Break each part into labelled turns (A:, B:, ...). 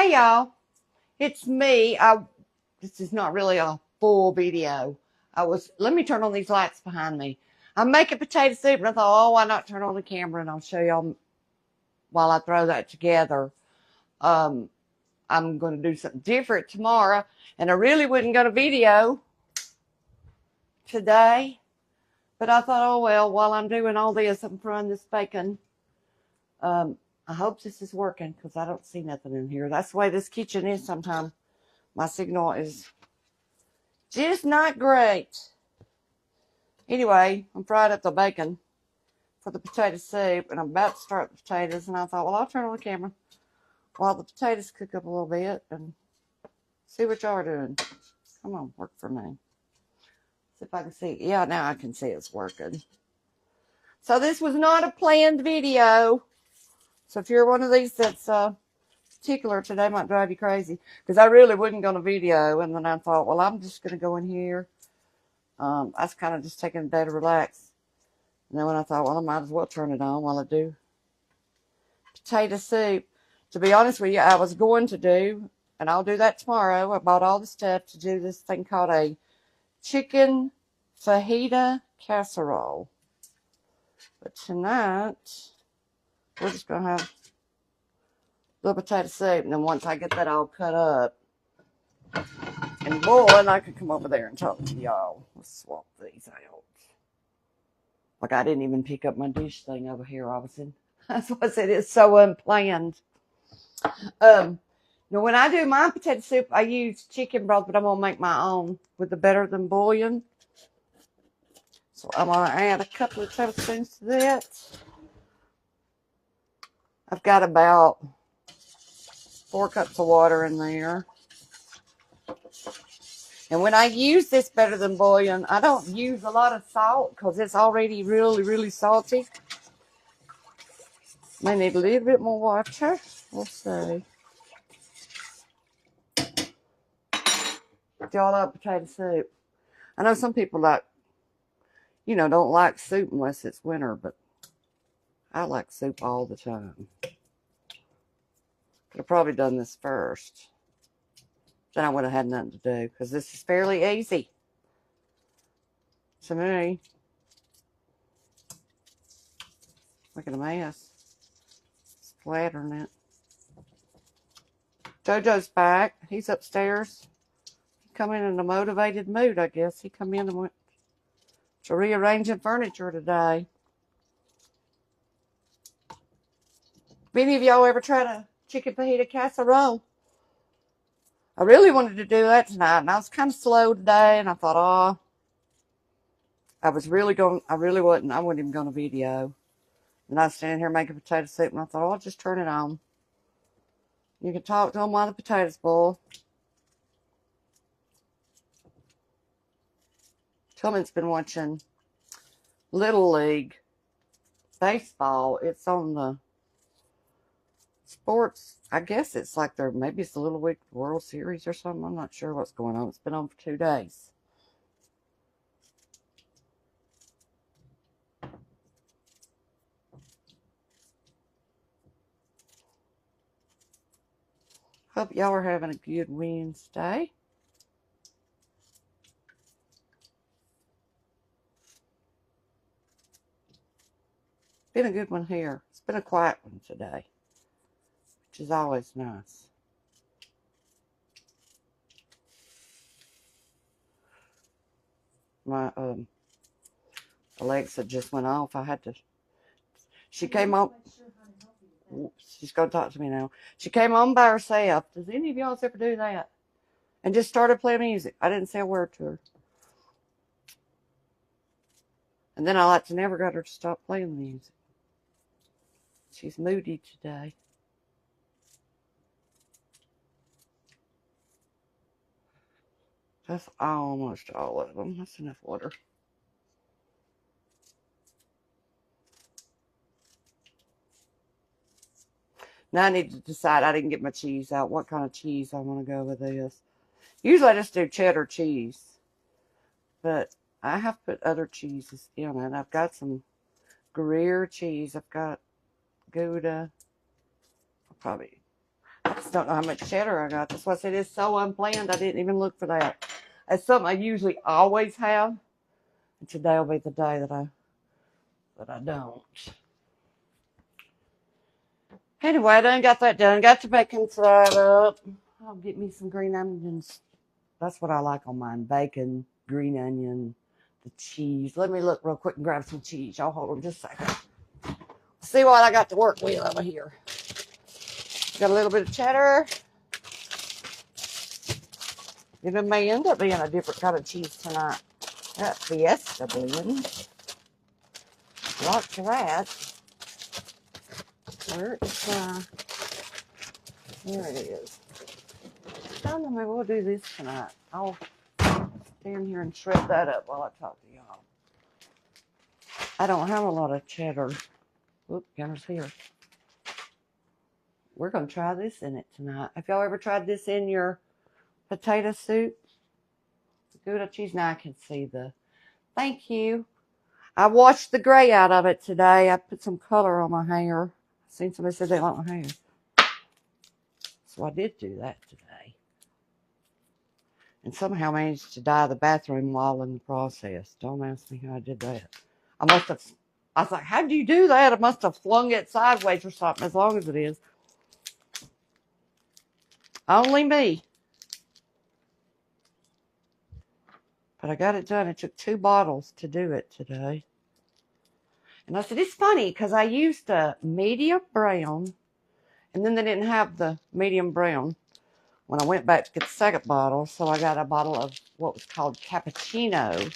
A: Hey y'all, it's me. This is not really a full video. Let me turn on these lights behind me. I'm making potato soup and I thought, oh, why not turn on the camera and I'll show y'all while I throw that together. Um, I'm going to do something different tomorrow and I really wouldn't go to video today, but I thought, oh well, while I'm doing all this, I'm frying this bacon. I hope this is working because I don't see nothing in here. That's the way this kitchen is sometimes. My signal is just not great. Anyway, I'm fried up the bacon for the potato soup, and I'm about to start the potatoes, and I thought, well, I'll turn on the camera while the potatoes cook up a little bit and see what y'all are doing. Come on, work for me. See if I can see. Yeah, now I can see it's working. So this was not a planned video. So if you're one of these that's particular today, might drive you crazy, because I really wouldn't go on a video, and then I thought, well, I'm just going to go in here. I was kind of just taking a day to relax. And then when I thought, well, I might as well turn it on while I do potato soup. To be honest with you, I was going to do, and I'll do that tomorrow. I bought all the stuff to do this thing called a chicken fajita casserole. But tonight, we're just going to have a little potato soup. And then once I get that all cut up and boiling, I can come over there and talk to y'all. Let's swap these out. Like, I didn't even pick up my dish thing over here. That's why I said it's so unplanned. Now, when I do my potato soup, I use chicken broth, but I'm going to make my own with the better than bouillon. So I'm going to add a couple of tablespoons to that. I've got about 4 cups of water in there. And when I use this better than bouillon, I don't use a lot of salt because it's already really, really salty. May need a little bit more water. We'll see. Y'all love potato soup. I know some people don't like soup unless it's winter, but I like soup all the time. Could have probably done this first. Then I would have had nothing to do because this is fairly easy to me. Look at a mess. Splattering it. JoJo's back. He's upstairs. He come in a motivated mood, I guess. He come in and went to rearranging furniture today. Have any of y'all ever tried a chicken fajita casserole? I really wanted to do that tonight, and I was kind of slow today, and I thought, oh, I wasn't even going to video. And I was standing here making potato soup, and I thought, oh, I'll just turn it on. You can talk to them while the potatoes boil. Tillman's been watching Little League baseball. It's on the sports. I guess it's like maybe it's the Little League World Series or something. I'm not sure what's going on. It's been on for 2 days. Hope y'all are having a good Wednesday. Been a good one here. It's been a quiet one today, which is always nice. My Alexa just went off. She came on. She's going to talk to me now. She came on by herself. Does any of y'all ever do that? And just started playing music. I didn't say a word to her. And then I never got her to stop playing the music. She's moody today. That's almost all of them. That's enough water. Now I need to decide. I didn't get my cheese out. What kind of cheese I want to go with this. Usually I just do cheddar cheese. But I have put other cheeses in it. I've got some Gruyere cheese. I've got Gouda. I'll probably just don't know how much cheddar I got. That's why I said it's so unplanned. I didn't even look for that. It's something I usually always have. And today will be the day that I don't. Anyway, I done got that done. Got the bacon fried up. I'll get me some green onions. That's what I like on mine. Bacon, green onion, the cheese. Let me look real quick and grab some cheese. Y'all hold on just a second. See what I got to work with over here. Got a little bit of cheddar. It may end up being a different kind of cheese tonight. That Fiesta blend. Lots of that. Where is here it is. I don't know, maybe we'll do this tonight. I'll stand here and shred that up while I talk to y'all. I don't have a lot of cheddar. Oop, camera's here. We're going to try this in it tonight. Have y'all ever tried this in your potato soup? Gouda cheese. Now I can see the... Thank you. I washed the gray out of it today. I put some color on my hair. I seen somebody said they like my hair. So I did do that today. And somehow managed to dye the bathroom wall in the process. Don't ask me how I did that. I was like, how do you do that? I must have flung it sideways or something, as long as it is. Only me. But I got it done. It took 2 bottles to do it today. And I said, it's funny because I used a medium brown, and then they didn't have the medium brown when I went back to get the second bottle. So I got a bottle of what was called cappuccino,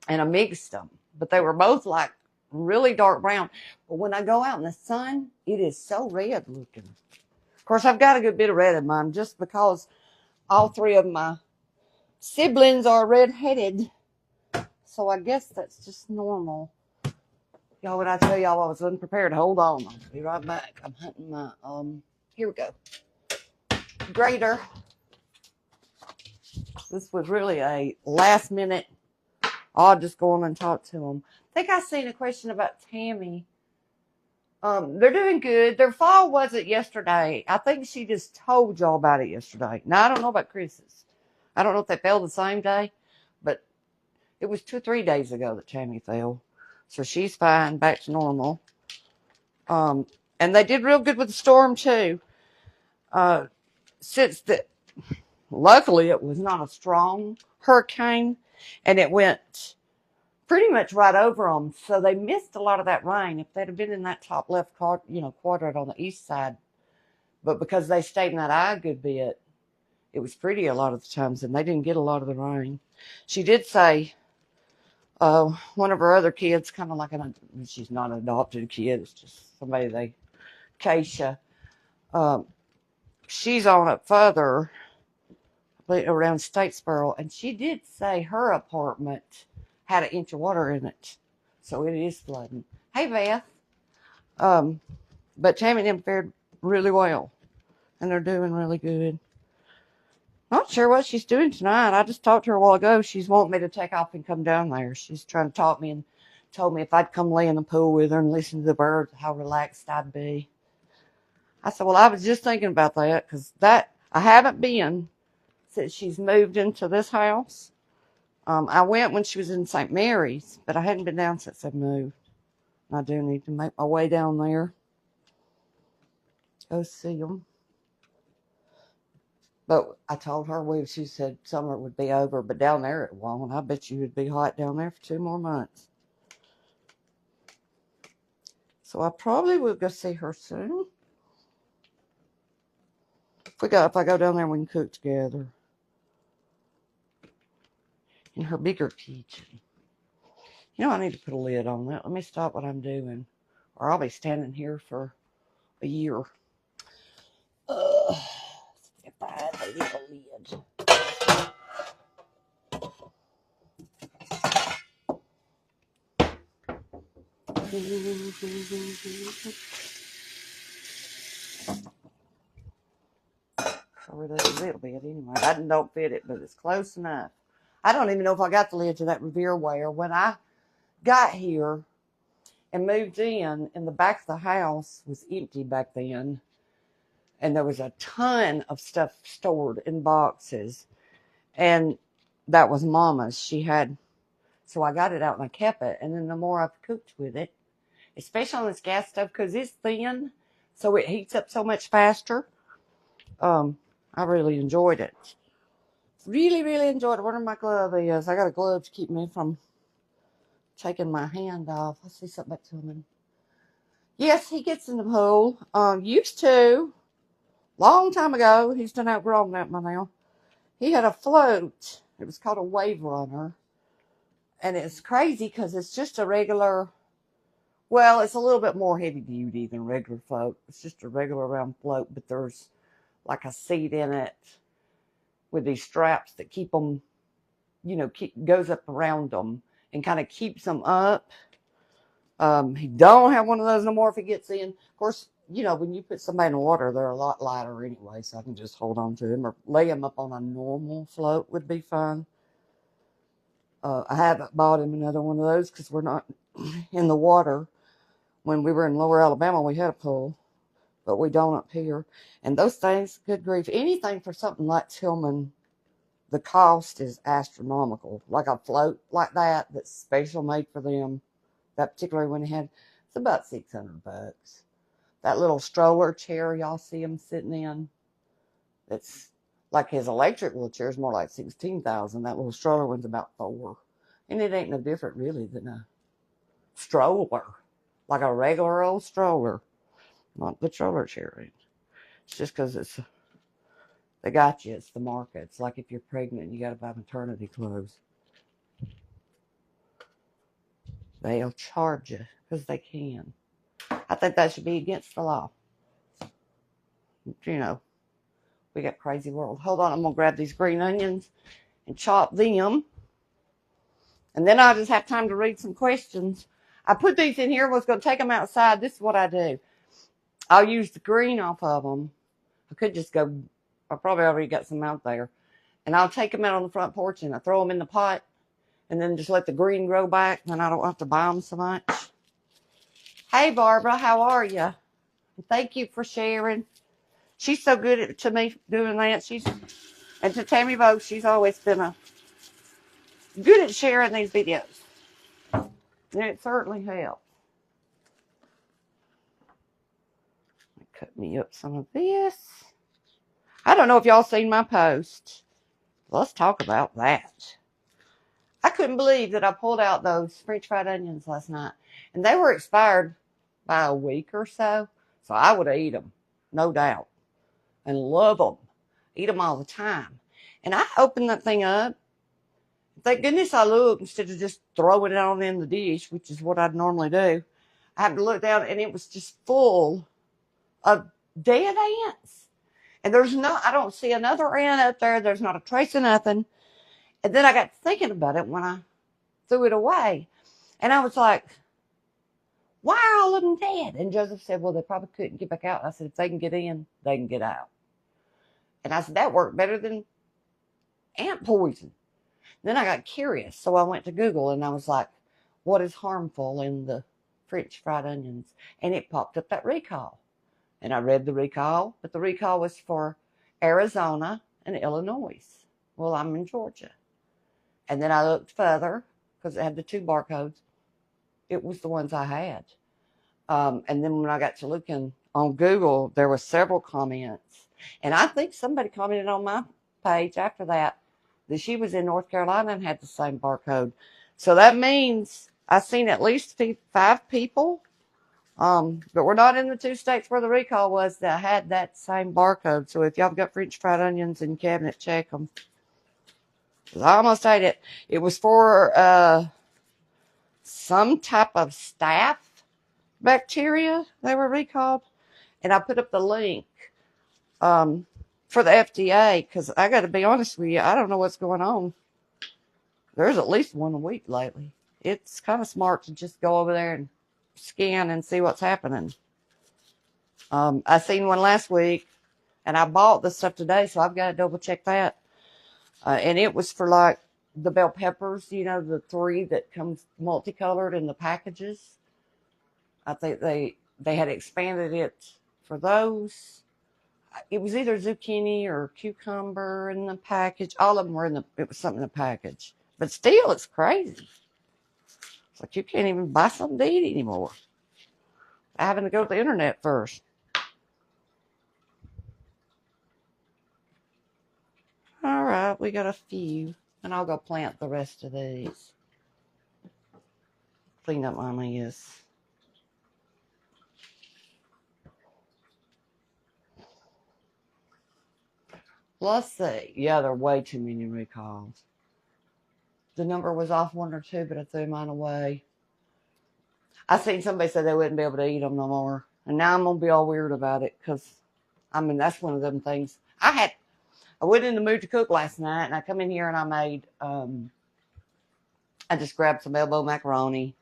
A: and I mixed them. But they were both like really dark brown. But when I go out in the sun, it is so red looking. Of course, I've got a good bit of red in mine just because all 3 of my siblings are red-headed. So I guess that's just normal. Y'all, when I tell y'all I was unprepared, hold on. I'll be right back. I'm hunting my, here we go. Grater. This was really a last minute, I'll just go on and talk to them. I think I seen a question about Tammy. They're doing good. Their fall wasn't yesterday. I think she just told y'all about it yesterday. Now, I don't know about Chris's. I don't know if they fell the same day, but it was 2 or 3 days ago that Tammy fell. So she's fine, back to normal. And they did real good with the storm too. Luckily it was not a strong hurricane, and it went pretty much right over them. So they missed a lot of that rain. If they'd have been in that top left quadrant on the east side, but because they stayed in that eye a good bit, it was pretty a lot of the times, and they didn't get a lot of the rain. She did say, one of her other kids, kind of like she's not an adopted kid, it's just somebody Keisha, she's on up further around Statesboro, and she did say her apartment had 1 inch of water in it, so it is flooding. Hey, Beth. But Tammy and them fared really well, and they're doing really good. Not sure what she's doing tonight. I just talked to her a while ago. She's wanting me to take off and come down there. She's trying to talk me and told me if I'd come lay in the pool with her and listen to the birds, how relaxed I'd be. I said, well, I was just thinking about that because I haven't been since she's moved into this house. I went when she was in St. Mary's, but I hadn't been down since I moved. I do need to make my way down there. Go see them. But I told her, she said summer would be over, but down there it won't. I bet you it'd be hot down there for 2 more months. So I probably will go see her soon. If I go down there, we can cook together. In her bigger kitchen. You know, I need to put a lid on that. Let me stop what I'm doing, or I'll be standing here for a year. If I had a little lid. Cover this a little bit anyway. I don't fit it, but it's close enough. I don't even know if I got the lid to that Revere ware. When I got here and moved in the back of the house was empty back then. and there was a ton of stuff stored in boxes. And that was Mama's. So I got it out and I kept it. And then the more I've cooked with it, especially on this gas stove, because it's thin, so it heats up so much faster. I really enjoyed it. Really, really enjoyed it. Where my glove is? I got a glove to keep me from taking my hand off. I see something back to him. Yes, he gets in the pool. Used to. Long time ago. He's done outgrown that by now. He had a float. It was called a wave runner. And it's crazy because it's just a regular, well, it's a little bit more heavy duty than a regular float. It's just a regular round float, but there's like a seat in it with these straps that keep them, goes up around them and kind of keeps them up. He don't have one of those no more if he gets in. Of course, when you put somebody in the water, they're a lot lighter anyway, so I can just hold on to them or lay them up on a normal float would be fine. I haven't bought him another one of those because we're not in the water. When we were in Lower Alabama, we had a pool, but we don't up here. And those things, good grief, anything for something like Tillman, the cost is astronomical. Like a float like that, that's special made for them. That particular one he had, it's about $600. That little stroller chair y'all see him sitting in, it's like his electric wheelchair is more like $16,000. That little stroller one's about $4,000. And it ain't no different really than a stroller. Like a regular old stroller. Not the stroller chair. It's just because they got you. It's the market. It's like if you're pregnant, you got to buy maternity clothes. They'll charge you because they can. I think that should be against the law. We got crazy world. Hold on, I'm going to grab these green onions and chop them. And then I'll just have time to read some questions. I put these in here, was going to take them outside. This is what I do. I'll use the green off of them. I could just go, I probably already got some out there. And I'll take them out on the front porch and I throw them in the pot. And then just let the green grow back. Then I don't have to buy them so much. Hey, Barbara, how are you? Thank you for sharing. She's so good to me doing that. And to Tammy Bogue, she's always been good at sharing these videos. And it certainly helps. Cut me up some of this. I don't know if y'all seen my post. Let's talk about that. I couldn't believe that I pulled out those French fried onions last night. And they were expired by a week or so. So I would eat them, no doubt. And love them. Eat them all the time. And I opened that thing up. Thank goodness I looked instead of just throwing it on in the dish, which is what I'd normally do. I had to look down and it was just full of dead ants. And I don't see another ant up there. There's not a trace of nothing. And then I got thinking about it when I threw it away. And I was like, why are all of them dead? And Joseph said, well, they probably couldn't get back out. And I said, if they can get in, they can get out. And I said, that worked better than ant poison. Then I got curious. So I went to Google and I was like, what is harmful in the French fried onions? And it popped up that recall. And I read the recall, but the recall was for Arizona and Illinois. Well, I'm in Georgia. And then I looked further because it had the 2 barcodes. It was the ones I had. And then when I got to looking on Google, there were several comments. And I think somebody commented on my page after that she was in North Carolina and had the same barcode. So that means I've seen at least 5 people. But we're not in the 2 states where the recall was that had that same barcode. So if y'all got French fried onions in the cabinet, check them. Because I almost ate it. It was for some type of staph bacteria they were recalled. And I put up the link for the FDA because I got to be honest with you, I don't know what's going on. There's at least one a week lately. It's kind of smart to just go over there and scan and see what's happening. I seen one last week, and I bought the stuff today, so I've got to double check that. And it was for like the bell peppers, the 3 that comes multicolored in the packages. I think they had expanded it for those. It was either zucchini or cucumber in the package. All of them were it was something in the package. But still, it's crazy. It's like you can't even buy something to eat anymore. Having to go to the internet first. All right, we got a few. And I'll go plant the rest of these. Clean up my mess. Let's see. Yeah, there are way too many recalls. The number was off 1 or 2, but I threw mine away. I seen somebody say they wouldn't be able to eat them no more. And now I'm going to be all weird about it because, I mean, that's one of them things. I went in the mood to cook last night, and I come in here and I made, I just grabbed some elbow macaroni,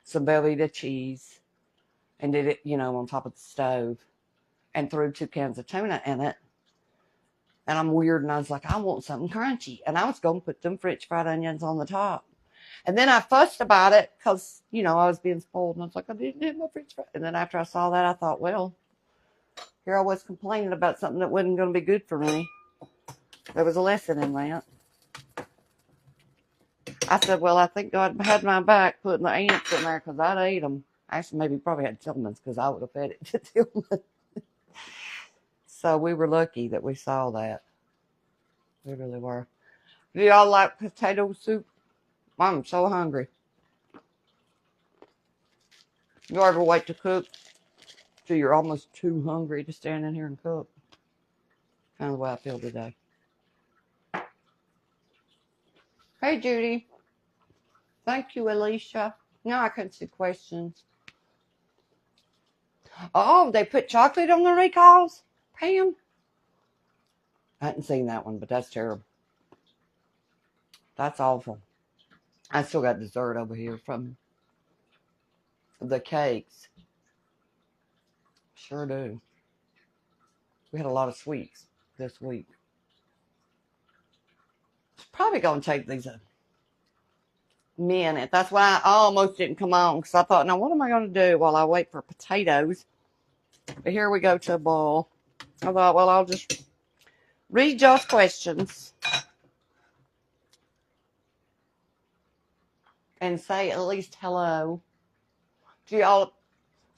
A: some Velveeta cheese, and did it, on top of the stove, and threw 2 cans of tuna in it. And I'm weird, and I was like, I want something crunchy. And I was going to put them French fried onions on the top. And then I fussed about it because, I was being spoiled. And I was like, I didn't have my French fries. And then after I saw that, I thought, well, here I was complaining about something that wasn't going to be good for me. There was a lesson in that. I said, well, I think God had my back putting the ants in there because I'd ate them. Actually, maybe probably had Tillman's because I would have fed it to Tillman. So we were lucky that we saw that. We really were. Do y'all like potato soup? I'm so hungry. You ever wait to cook till you're almost too hungry to stand in here and cook? Kind of the way I feel today. Hey, Judy. Thank you, Alicia. Now I can see questions. Oh, they put chocolate on the recalls? Pam? I hadn't seen that one, but that's terrible. That's awful. I still got dessert over here from the cakes. Sure do. We had a lot of sweets this week. It's probably going to take these a minute. That's why I almost didn't come on because I thought, now what am I going to do while I wait for potatoes? But here we go to a boil. I thought, well, I'll just read y'all's questions and say at least hello. Do y'all,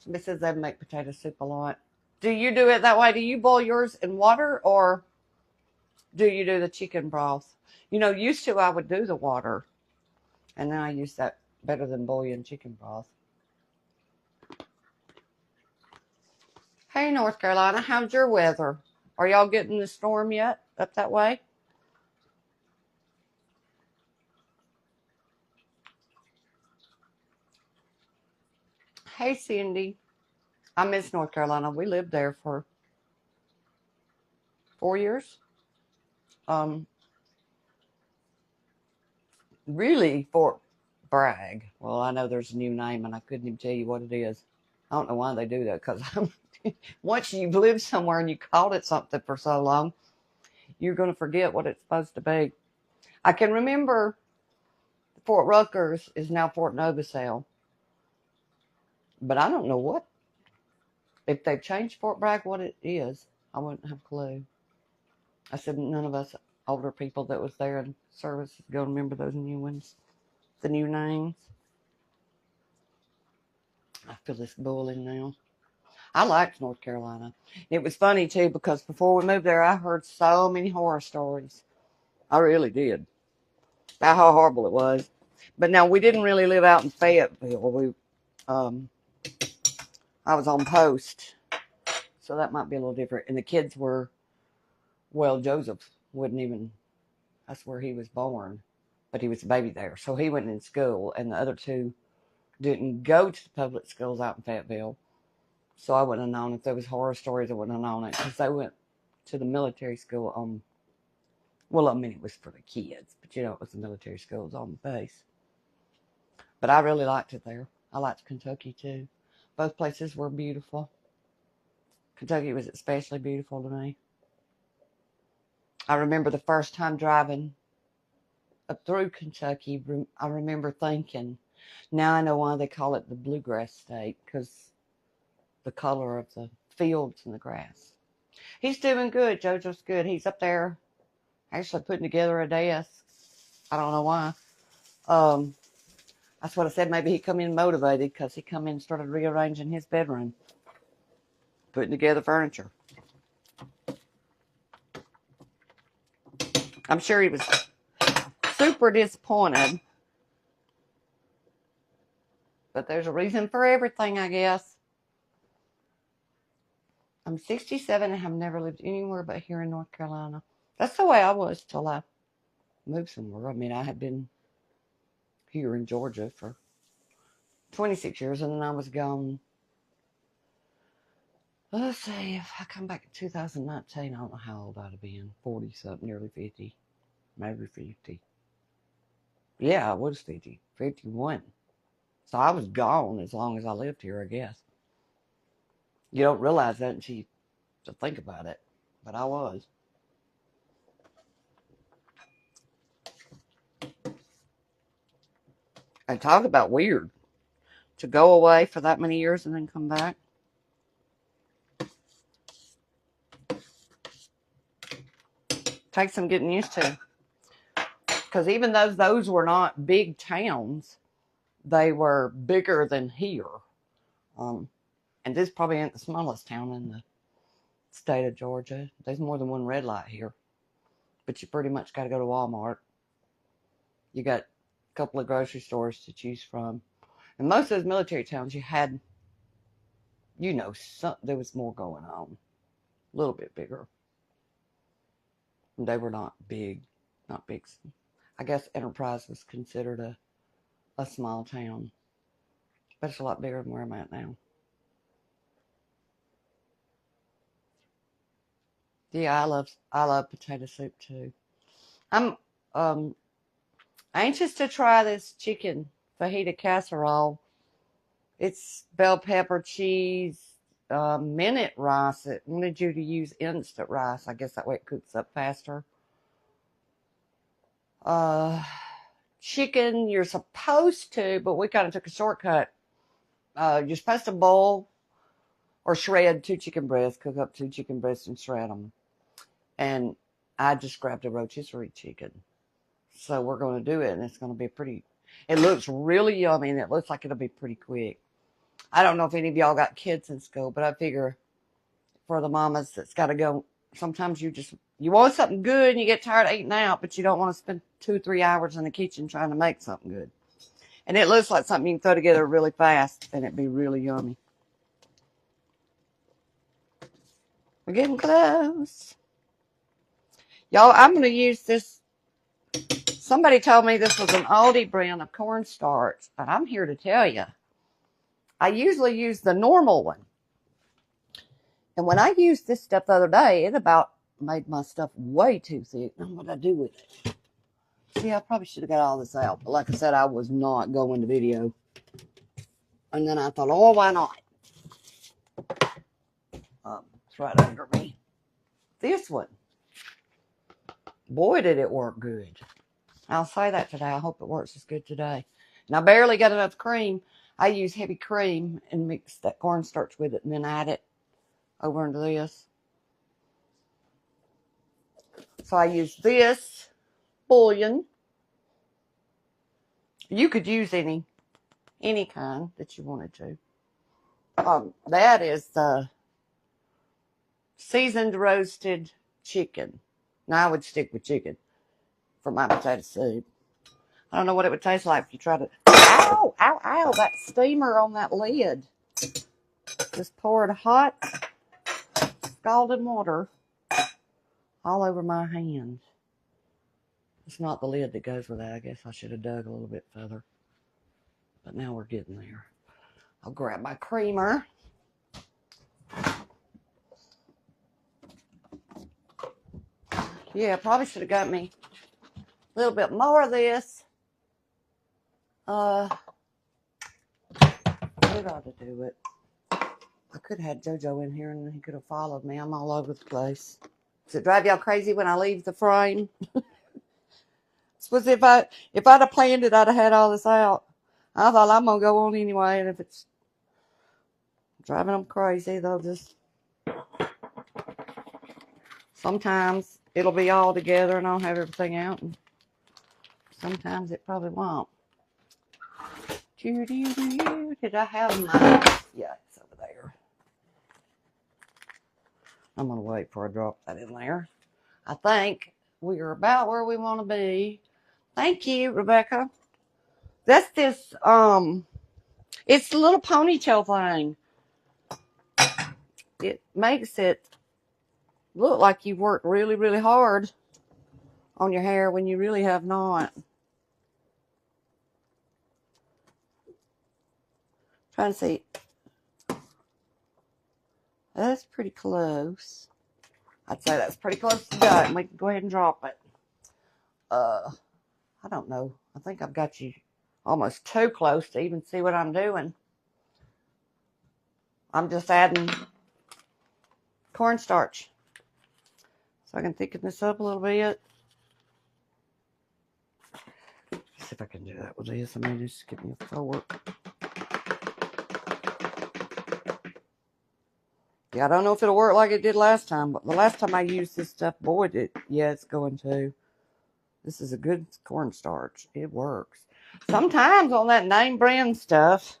A: somebody says they make potato soup a lot. Do you do it that way? Do you boil yours in water or do you do the chicken broth? Used to I would do the water and then I use that better than boiling chicken broth. Hey, North Carolina, how's your weather? Are y'all getting the storm yet up that way? Hey, Cindy. I miss North Carolina. We lived there for 4 years. Really, Fort Bragg. Well, I know there's a new name, and I couldn't even tell you what it is. I don't know why they do that, because once you've lived somewhere and you called it something for so long, you're going to forget what it's supposed to be. I can remember Fort Ruckers is now Fort Novosel, but I don't know what. If they've changed Fort Bragg, what it is, I wouldn't have a clue. I said none of us older people that was there in service is going to remember those new ones, the new names. I feel this boiling now. I liked North Carolina. It was funny, too, because before we moved there, I heard so many horror stories. I really did. About how horrible it was. But now, we didn't really live out in Fayetteville. I was on post, so that might be a little different. And the kids were, well, Joseph wouldn't even, that's where he was born. But he was a baby there. So he went in school, and the other two didn't go to the public schools out in Fayetteville. So I wouldn't have known if there was horror stories. I wouldn't have known it because they went to the military school on. Well, I mean it was for the kids, but it was the military school. It was on the base. But I really liked it there. I liked Kentucky too. Both places were beautiful. Kentucky was especially beautiful to me. I remember the first time driving up through Kentucky. I remember thinking, now I know why they call it the bluegrass state, because the color of the fields and the grass. He's doing good. JoJo's good. He's up there actually putting together a desk. I don't know why. That's what I said. Maybe he come in motivated because he come in and started rearranging his bedroom, putting together furniture. I'm sure he was super disappointed. But there's a reason for everything, I guess. I'm 67 and have never lived anywhere but here in North Carolina. That's the way I was till I moved somewhere. I mean, I had been here in Georgia for 26 years, and then I was gone. Let's see, if I come back in 2019, I don't know how old I'd have been. 40 something, nearly 50, maybe 50. Yeah, I was 50, 51. So I was gone as long as I lived here, I guess. You don't realize that until you think about it, but I was. And talk about weird to go away for that many years and then come back. Takes some getting used to. Because even though those were not big towns, they were bigger than here. And this probably ain't the smallest town in the state of Georgia. There's more than one red light here. But you pretty much got to go to Walmart. You got a couple of grocery stores to choose from. And most of those military towns, you had, there was more going on. A little bit bigger. And they were not big. Not big. I guess Enterprise was considered a small town. But it's a lot bigger than where I'm at now. Yeah, I love potato soup too. I'm anxious to try this chicken fajita casserole. It's bell pepper, cheese, minute rice. It wanted you to use instant rice. I guess that way it cooks up faster. Chicken, you're supposed to, but we kind of took a shortcut. You're supposed to boil or shred 2 chicken breasts, cook up 2 chicken breasts and shred them. And I just grabbed a rotisserie chicken. So we're going to do it, and it's going to be it looks really yummy, and it looks like it'll be pretty quick. I don't know if any of y'all got kids in school, but I figure for the mamas that's got to go, sometimes you want something good, and you get tired of eating out, but you don't want to spend 2-3 hours in the kitchen trying to make something good. And it looks like something you can throw together really fast, and it'd be really yummy. We're getting close. Y'all, I'm going to use this. Somebody told me this was an Aldi brand of cornstarch, but I'm here to tell you, I usually use the normal one. And when I used this stuff the other day, it about made my stuff way too thick. I don't know what I do with it. See, I probably should have got all this out. But like I said, I was not going to video. And then I thought, oh, why not? It's right under me. This one. Boy, did it work good. I'll say that today. I hope it works as good today. And I barely got enough cream. I use heavy cream and mix that cornstarch with it and then add it over into this. So I use this bouillon. You could use any kind that you wanted to. That is the seasoned roasted chicken. Now I would stick with chicken for my potato soup. I don't know what it would taste like if you tried it. Ow, ow, ow, that steamer on that lid. Just poured hot scalding water all over my hand. It's not the lid that goes with that. I guess I should have dug a little bit further. But now we're getting there. I'll grab my creamer. Yeah, probably should have got me a little bit more of this. What ought to do it? I could have had JoJo in here and he could have followed me. I'm all over the place. Does it drive y'all crazy when I leave the frame? Suppose if I'd have planned it, I'd have had all this out. I thought I'm gonna go on anyway, and if it's driving them crazy, they'll just Sometimes it'll be all together and I'll have everything out, and sometimes it probably won't. Did I have my... Yeah, it's over there. I'm going to wait before I drop that in there. I think we are about where we want to be. Thank you, Rebecca. That's this, it's the little ponytail thing. It makes it look like you've worked really, really hard on your hair when you really have not. Trying to see. That's pretty close. I'd say that's pretty close to done. We can go ahead and drop it. I don't know. I think I've got you almost too close to even see what I'm doing. I'm just adding cornstarch. So I can thicken this up a little bit. Let's see if I can do that with this. I mean, just give me a fork. Yeah, I don't know if it'll work like it did last time, but the last time I used this stuff, boy, yeah, it's going to. This is a good cornstarch. It works. Sometimes on that name brand stuff,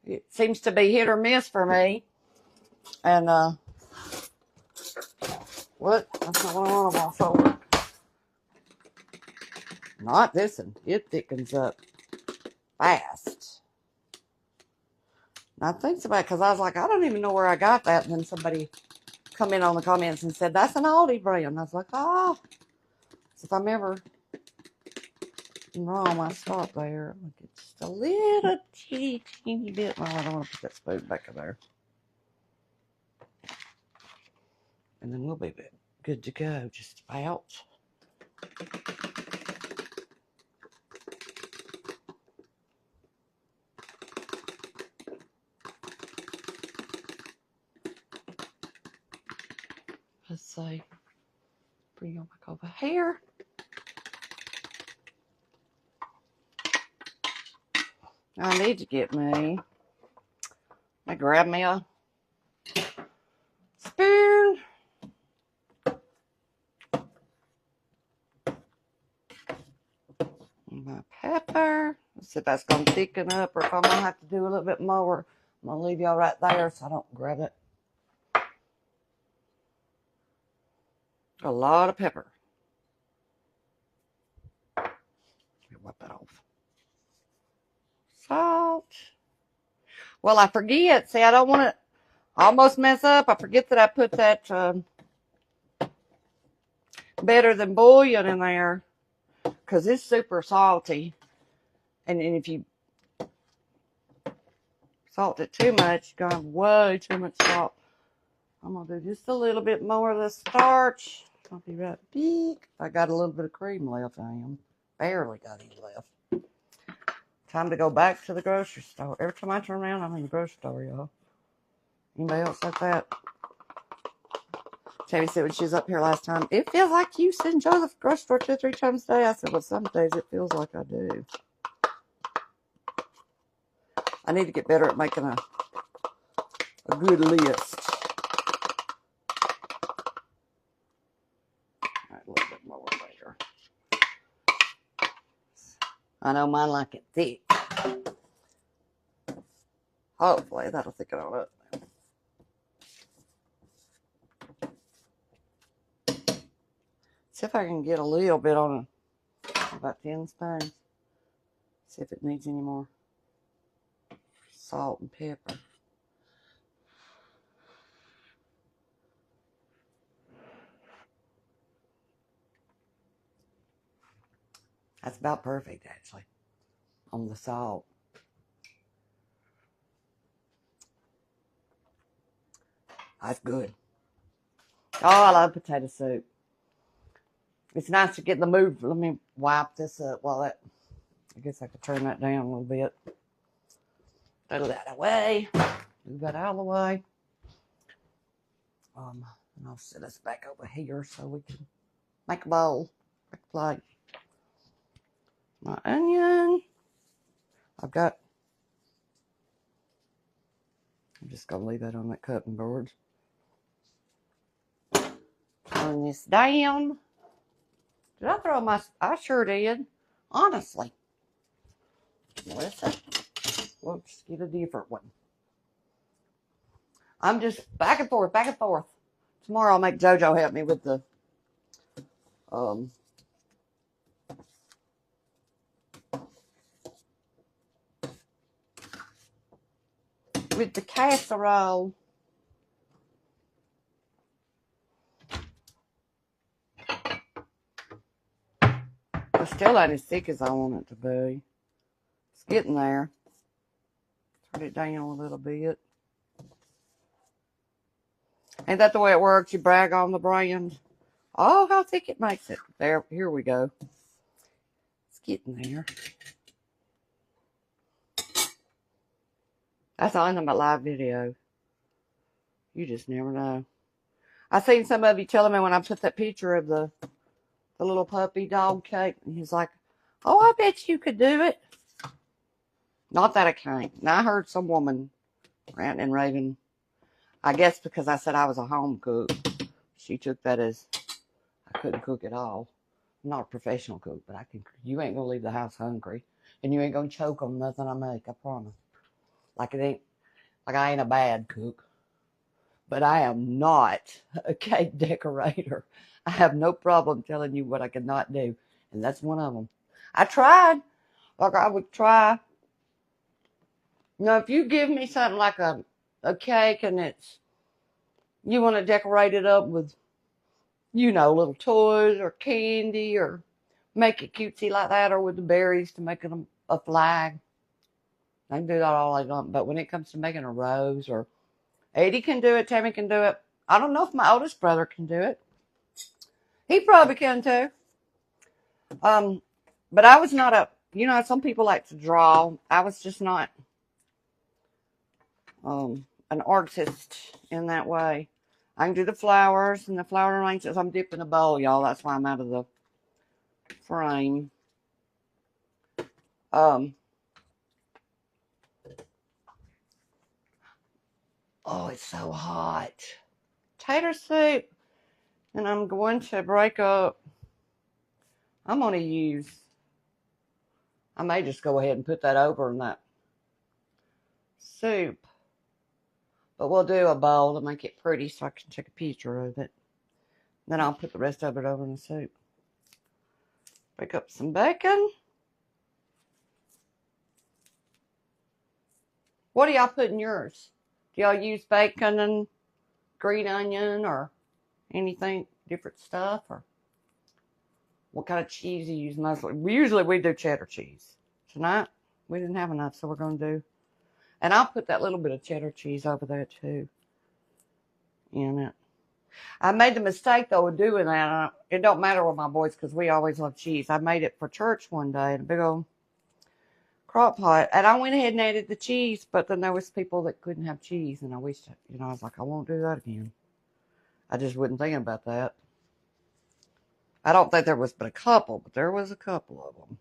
A: it seems to be hit or miss for me. And, what? That's not what I want to go forward. Not this one. It thickens up fast. And I think somebody, because I was like, I don't even know where I got that. And then somebody come in on the comments and said, that's an Aldi brand. I was like, oh. So if I'm ever wrong, I stop there. Look, it's just a little teeny bit. Well, I don't want to put that spoon back in there. And then we'll be good to go, just about. Let's see. Bring it back over here. I need to get me. I grab me a spoon. My pepper. Let's see if that's going to thicken up or if I'm going to have to do a little bit more. I'm going to leave y'all right there so I don't grab it. A lot of pepper. Wipe that off. Salt. Well, I forget. See, I don't want to almost mess up. I forget that I put that better than bouillon in there because it's super salty. And if you salt it too much, you're going to have way too much salt. I'm going to do just a little bit more of the starch. I'll be right back. I got a little bit of cream left. I am. Barely got any left. Time to go back to the grocery store. Every time I turn around, I'm in the grocery store, y'all. Anybody else like that? Tammy said when she was up here last time, it feels like you sit in Joseph's grocery store 2 or 3 times a day. I said, well, some days it feels like I do. I need to get better at making a good list. All right, a little bit more later. I know mine like it thick. Hopefully that'll thicken it up. See if I can get a little bit on about 10 spoons. See if it needs any more salt and pepper. That's about perfect, actually, on the salt. That's good. Oh, I love potato soup. It's nice to get in the mood. Let me wipe this up while that, I guess I could turn that down a little bit. Throw that away. Move that out of the way. And I'll set us back over here so we can make a bowl. Make a plate. My onion. I'm just going to leave that on that cutting board. Turn this down. Did I throw my... I sure did. Honestly. Listen. We'll just get a different one. I'm just back and forth, back and forth. Tomorrow I'll make JoJo help me with the casserole. It's still ain't as thick as I want it to be. It's getting there. Turn it down a little bit. Ain't that the way it works? You brag on the brand. Oh, how thick it makes it. There, here we go. It's getting there. That's the end of my live video. You just never know. I seen some of you telling me when I put that picture of the little puppy dog cake, and he's like, oh, I bet you could do it. Not that I can't. And I heard some woman ranting and raving, I guess because I said I was a home cook. She took that as I couldn't cook at all. I'm not a professional cook, but I can. You ain't gonna leave the house hungry, and you ain't gonna choke on nothing I make. I promise. Like it ain't. Like I ain't a bad cook, but I am not a cake decorator. I have no problem telling you what I cannot do, and that's one of them. I tried. Like I would try. If you give me something like a cake and you want to decorate it up with, little toys or candy or make it cutesy like that, or with the berries to make it a flag. I can do that all I want. But when it comes to making a rose, or Eddie can do it, Tammy can do it. I don't know if my oldest brother can do it. He probably can too. But I was not some people like to draw. I was just not an artist in that way. I can do the flowers and the flower arrangements. I'm dipping a bowl, y'all. That's why I'm out of the frame. Oh, it's so hot. Tater soup. And I'm going to break up. I'm going to use, I may just go ahead and put that over in that soup. But we'll do a bowl to make it pretty so I can take a picture of it. Then I'll put the rest of it over in the soup. Break up some bacon. What do y'all put in yours? Do y'all use bacon and green onion or anything, different stuff? Or what kind of cheese do you use mostly? Usually we do cheddar cheese. Tonight we didn't have enough, so we're going to do. And I'll put that little bit of cheddar cheese over there too in it. I made the mistake, though, of doing that. It don't matter with my boys because we always love cheese. I made it for church one day in a big old crock pot. And I went ahead and added the cheese, but then there was people that couldn't have cheese. And I wished, I was like, I won't do that again. I just wasn't thinking about that. I don't think there was but a couple, but there was a couple of them.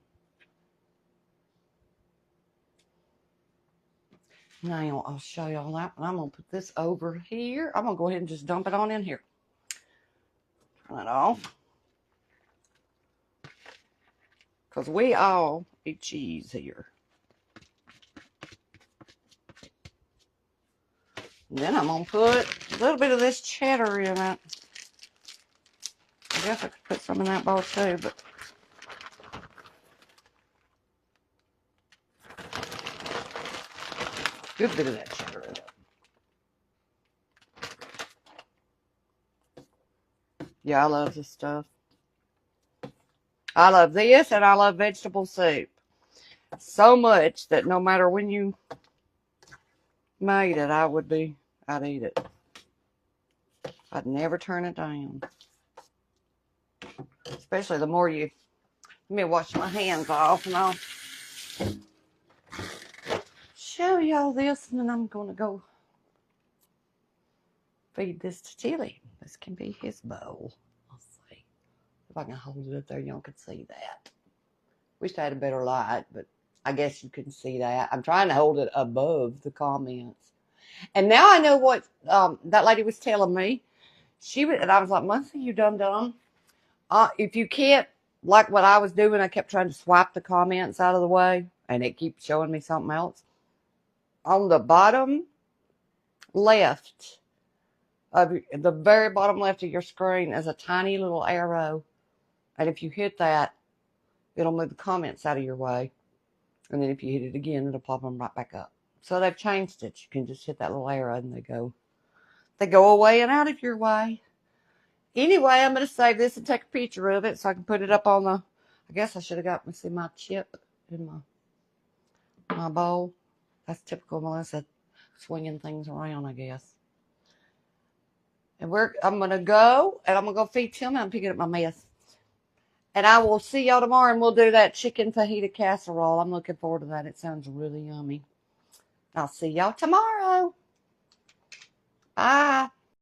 A: Now, I'll show y'all that. And I'm going to put this over here. I'm going to go ahead and just dump it on in here. Turn it off. Because we all eat cheese here. And then I'm going to put a little bit of this cheddar in it. I guess I could put some in that bowl too, but good bit of that cheddar in it. Yeah, I love this stuff. I love this, and I love vegetable soup so much that no matter when you made it, I'd eat it. I'd never turn it down. Especially the more let me wash my hands off, and I'll show y'all this, and then I'm going to go feed this to Tilly. This can be his bowl. Let's see if I can hold it up there. Y'all can see that. Wish I had a better light, but I guess you couldn't see that. I'm trying to hold it above the comments. And now I know what that lady was telling me. And I was like, Muncie, you dumb. If you can't, like what I was doing, I kept trying to swipe the comments out of the way, and it keeps showing me something else. On the bottom left of the very bottom left of your screen is a tiny little arrow, and if you hit that, it'll move the comments out of your way, and then if you hit it again, it'll pop them right back up. So they've changed it. You can just hit that little arrow, and they go away and out of your way. Anyway, I'm going to save this and take a picture of it so I can put it up on the, I guess I should have got, see my chip in my bowl. That's typical Melissa, swinging things around, I guess. And I'm going to go, and I'm going to go feed Tim, and I'm picking up my mess. And I will see y'all tomorrow, and we'll do that chicken fajita casserole. I'm looking forward to that. It sounds really yummy. I'll see y'all tomorrow. Bye.